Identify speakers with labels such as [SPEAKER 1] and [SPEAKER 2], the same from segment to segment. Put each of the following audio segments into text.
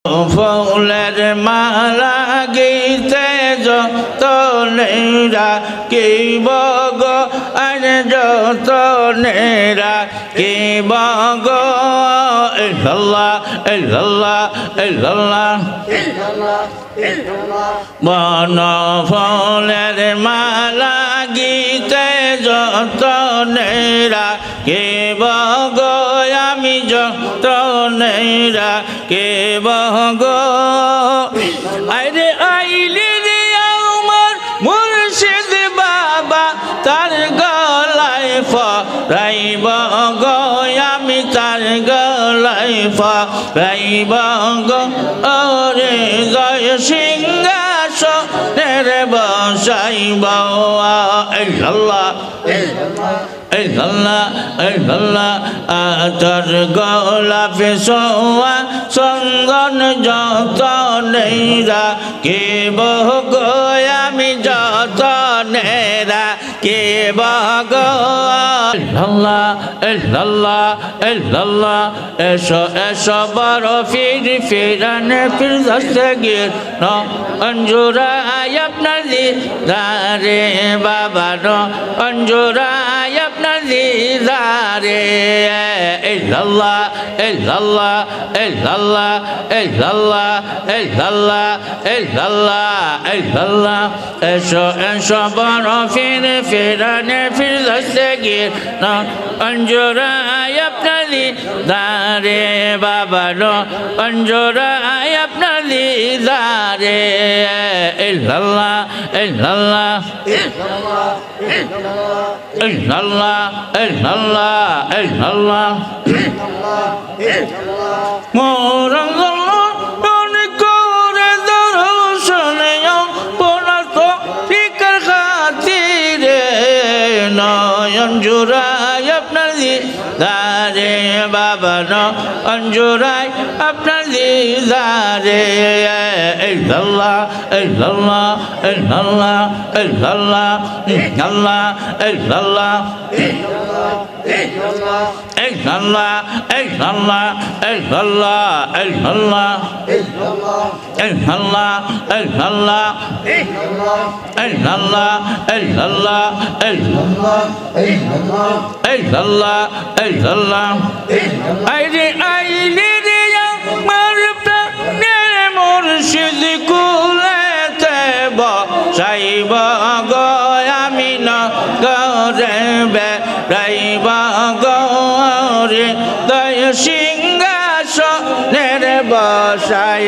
[SPEAKER 1] ফুলের মালা গীতে যতনেরা কিব গো আর যতনেরা কিব গো ইল্লাল্লাহ ইল্লাল্লাহ ইল্লাল্লাহ বন ফুলের মালা গীতে যতনেরা কিব গো আমি যতনেরা কিব গো আইরে আইলি রে আমার মুর্শিদ বাবা তার গলায় ফরাইব গো আমি তার গলায় ফরাইব গো ওরে জয় সিংহাসনের বসাইব ইল্লাল্লাহ ইল্লাল্লাহ ইল্লাল্লাহ আতর গোলাপ সোয়া চন্দন যতনেরা কে বগো আমি যতনেরা কে বগো ইল্লাল্লাহ ইল্লাল্লাহ ইল্লাল্লাহ এসো এসো বড় ফিরানে ফির দস্তগীর অঞ্জুরায় আপনার দিদারে বাবা অঞ্জুরায় আপনার দিদারে ইল্লাল্লাহ ইল্লাল্লাহ ইল্লাল্লাহ ইল্লাল্লাহ ইল্লাল্লাহ ইল্লাল্লাহ ইল্লাল্লাহ এসো এসো বড় ফিরানে ফির দস্তগীর অঞ্জুরায় আপনার দিদারে বাবা অঞ্জুরায় আপনার দিদারে ইল্লাল্লাহ ইল্লাল্লাহ ইল্লাল্লাহ ইল্লাল্লাহ ইল্লাল্লাহ মোরাল্লাহ মনে করে দর্শনে পনাত ফিকর খাতিরে নয়ন জুড়ায় আপনার দিদারে বাবা অঞ্জুরায় আপনার দিদারে ইল্লাল্লাহ ইল্লাল্লাহ ইল্লাল্লাহ ইল্লাল্লাহ ইল্লাল্লাহ ইল্লাল্লাহ ইল্লাল্লাহ ইল্লাল্লাহ ইল্লাল্লাহ ইল্লাল্লাহ ইল্লাল্লাহ ইল্লাল্লাহ ইল্লাল্লাহ ইল্লাল্লাহ ইল্লাল্লাহ ইল্লাল্লাহ আইরে আইলে রে আমার প্রাণের মুর্শিদ কুলেতে বসাইব গো আমি নগরে বেড়াইব গো রে দয় সিংহাসনের বসাই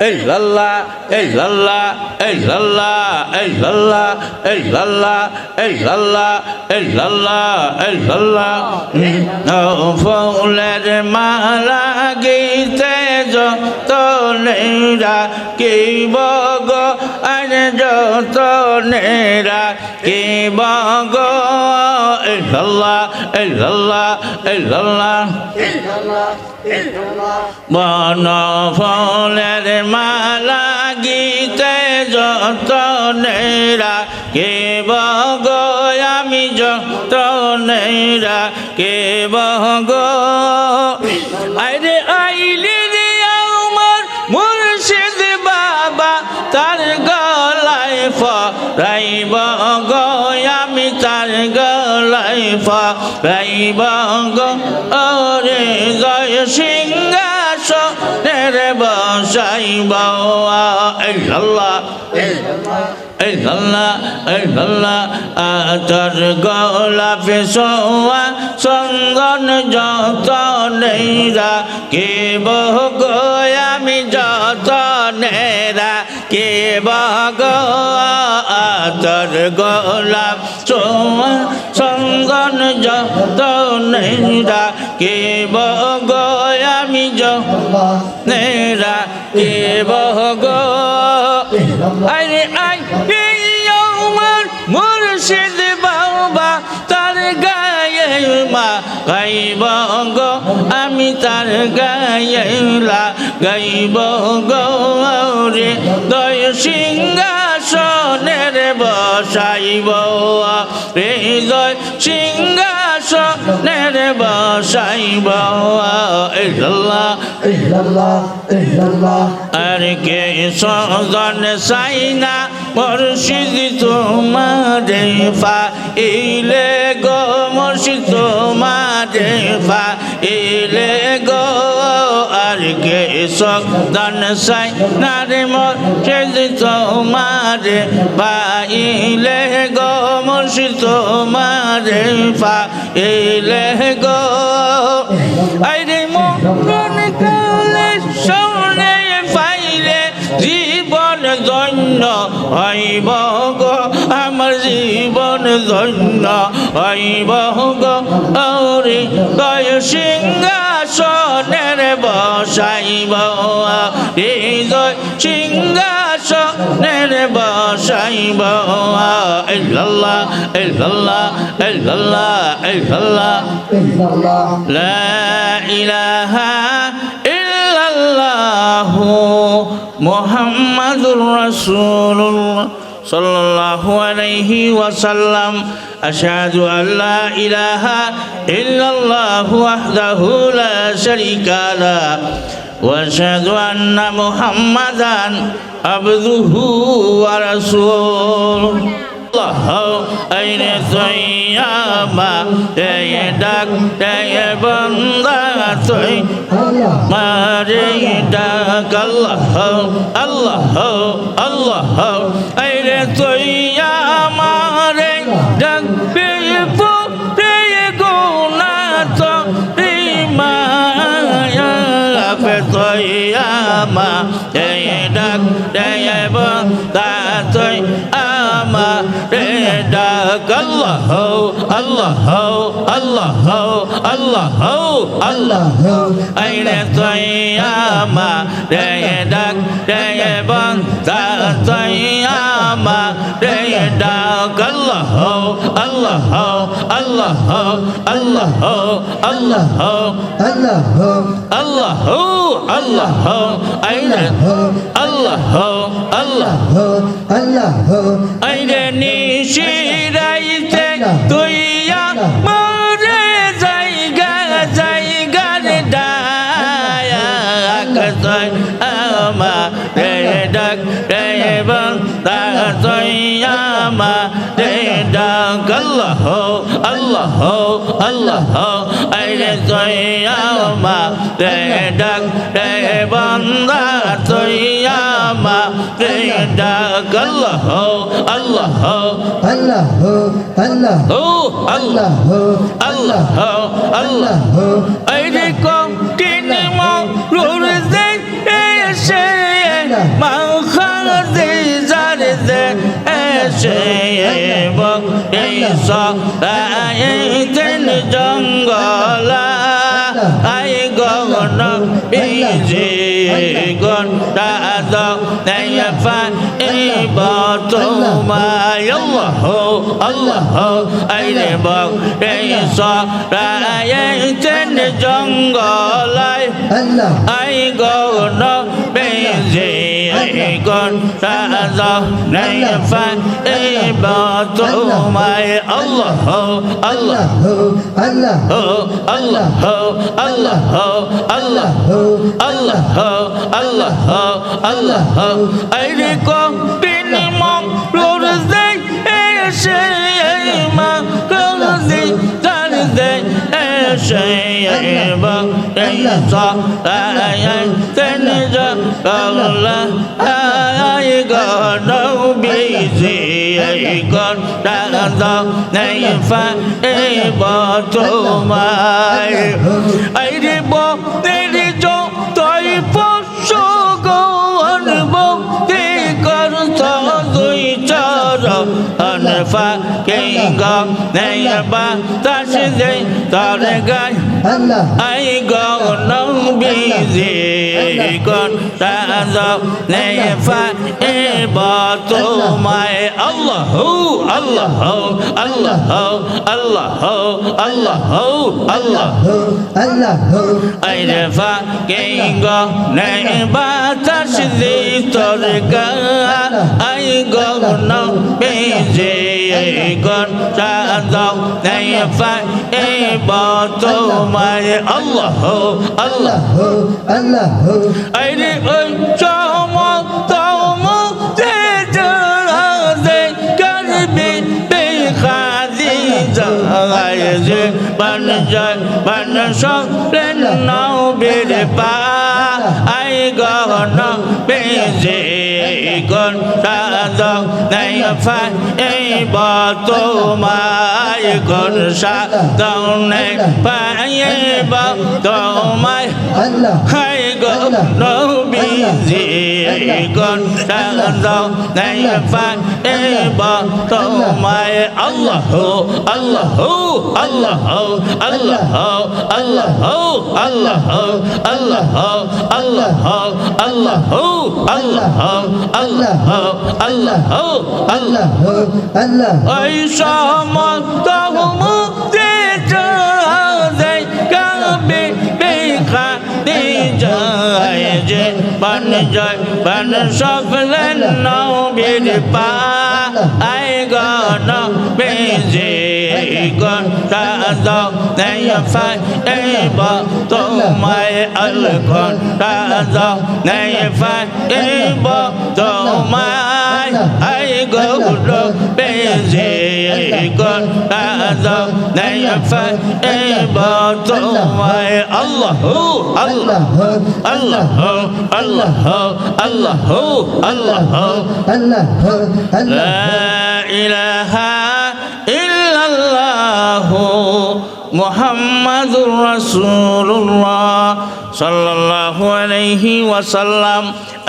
[SPEAKER 1] ইল্লাল্লাহ ইল্লাল্লাহ ইল্লাল্লাহ ইল্লাল্লাহ ইল্লাল্লাহ ইল্লাল্লাহ ইল্লাল্লাহ ইল্লাল্লাহ ফুলের মালা গীতে যতনেরা কিব গো আর যতনেরা কিব গো ইল্লাল্লাহ ইল্লাল্লাহ ইল্লাল্লাহ বন ফুলের মালা গীতে যতনেরা কে বগো আমি যতনেরা কে বগো আইরে আইলি রে আমার মুর্শিদ বাবা তার গলায় ফরাইব গো আমি তার গলায় ফরাইব গো ওরে জয় সিংহাসনের বসাইব ইল্লাল্লাহ ইল্লাল্লাহ ইল্লাল্লাহ আতর গোলাপ সোয়া চন্দন যতনেরা কে বগো আমি যতনেরা কে বগো আতর গোলাপ সোয়া চন্দন যতনেরা কে বগো আমি যতনেরা কে বগো আরে আই আমার মুর্শিদ বাবা তার গায়ে মা গাইব গো আমি তার গায়ে গাইব গো রে দয় সিংহাসনের বসাইব হৃদয় সিংহাসনের রে বসাইব ইল্লাল্লাহ
[SPEAKER 2] ইল্লাল্লাহ ইল্লাল্লাহ
[SPEAKER 1] আর কে সজন সাইনা মুর্শিদ তোমারে পাইলে গো মুর্শিদ তোমারে পাইলে গো আর কে সজন সাইনা রে মুর্শিদ তোমারে পাইলে গো মুর্শিদ তোমারে পাইলে গো আইরে মরণ কালে শুনে পাইলে জীবন ধন্য হইব গো আমার জীবন ধন্য হইব গো ওরে গয় সিংহাসনের বসাইব হৃদয় সিংহাসনের বসাইব ইল্লাল্লাহ ইল্লাল্লাহ ইল্লাল্লাহ ইল্লাল্লাহ
[SPEAKER 2] ইল্লাল্লাহ
[SPEAKER 1] লা ইলাহা ইল্লাল্লাহু মুহাম্মাদুর রাসূলুল্লাহ সাল্লাল্লাহু আলাইহি ওয়াসাল্লাম আশহাদু আল্লা ইলাহা ইল্লাল্লাহু ওয়াহদাহু লা শারীকা লাহু ওয়া আশহাদু আন্না মুহাম্মাদান আবদুহু ওয়া রাসূলুহু আইনে সৈয়ামা এই ডাক দেয় বন্দা তুই মারে ডাক আল্লাহ আল্লাহ আল্লাহ আইরে সৈয়ামা রে ডাক রে গুনা তো মায়া ফে সৈয়ামা এই ডাক দেয় বন্দা তুই রে ডাক আল্লাহ আল্লাহ আল্লাহ আল্লাহ আল্লাহ আইরে তৈয়ামা রে ডাক রে বন্দা তৈয়ামা রে ডাক আল্লাহ আল্লাহ আল্লাহ আল্লাহ আল্লাহ আল্লাহ আল্লাহ আইরে আল্লাহ আল্লাহ আইরে নিশিরাইতে তুইয়া মরে জায়গা জায়গার ডাক তুই আমারে ডাক রে বন্দা তুইয়া আমারে ডাক আল্লাহ আল্লাহ আল্লাহ আইরে তুইয়া আমারে ডাক রে বন্দা তুইয়া আমারে ডাক আল্লাহ আল্লাহ
[SPEAKER 2] আল্লাহ আল্লাহ
[SPEAKER 1] আল্লাহ আল্লাহ আল্লাহ আইরে কঠিন মরুর দে এসে মাখাতে জারে দে এসে এই সাইতেন জঙ্গলা আই গগন বিজে গন্ডা দাও নেফা তোমায় আল্লাহ আল্লাহ আইরে বক এই সাইতেন জঙ্গলায় আই গগন বিজে গন্ডা দাও নেফা তোমায় আল্লাহ আল্লাহ
[SPEAKER 2] আল্লাহ
[SPEAKER 1] আল্লাহ আল্লাহ আল্লাহ আল্লাহ আল্লাহ আল্লাহ আইরে কঠিন মরুর দে এসে মা কলদি জানদে এসে এই সাইতেন জঙ্গলা আই গনবিজি গন্ডা দাও নেফা তোমায় আইরে বক্তেরি যতই পশু গৌর ভক্তি করত দুই চরণ ফাঁকে গা নেবা তাস দে তার গায়
[SPEAKER 2] আল্লাহ
[SPEAKER 1] আই গনবিজি কোন রাজাও নেই তোমায় আল্লাহ আল্লাহ আল্লাহ আল্লাহ আল্লাহ আল্লাহ
[SPEAKER 2] আল্লাহ
[SPEAKER 1] আইরে ফাঁকে গো নেই বাতাস দিতর গা আই গগন বেজে কোন রাজাও নেই তোমায় আল্লাহ আল্লাহ
[SPEAKER 2] আল্লাহ
[SPEAKER 1] আইরে ওই চমক তমক দে জরাজে করবি বেখাদি যায় যে বন যায় বন সরেন নাও বের পা আই গহন বেজে কোন সাদক নাই ফাই তোমায় কোন সাদক নাই পাই তোমায়
[SPEAKER 2] আল্লাহ
[SPEAKER 1] হাই গো নবীজি কোন সাদক নাই পাই তোমায় আল্লাহ আল্লাহ আল্লাহ আল্লাহ আল্লাহ আল্লাহ আল্লাহ আল্লাহ আল্লাহ আল্লাহ আল্লাহ আল্লাহ আল্লাহ
[SPEAKER 2] আল্লাহ
[SPEAKER 1] ওই সমস্ত মুক্তি যায় কাবে বেখাতে যায় যে বন যায় বন সফলেন নবীর পা আই গন বেজে গন রাজাও নেই ফাই তোমায় আলগন রাজাও নেই ফাই তোমায় আই গৌর বেজে গন রাজাও নেই ফাই তোমায় আল্লাহ আল্লাহ আল্লাহ আল্লাহ আল্লাহ আল্লাহ
[SPEAKER 2] আল্লাহ
[SPEAKER 1] লা ইলাহা ইল্লাল্লাহ মুহাম্মাদুর রাসূলুল্লাহ সাল্লাল্লাহু আলাইহি ওয়াসাল্লাম।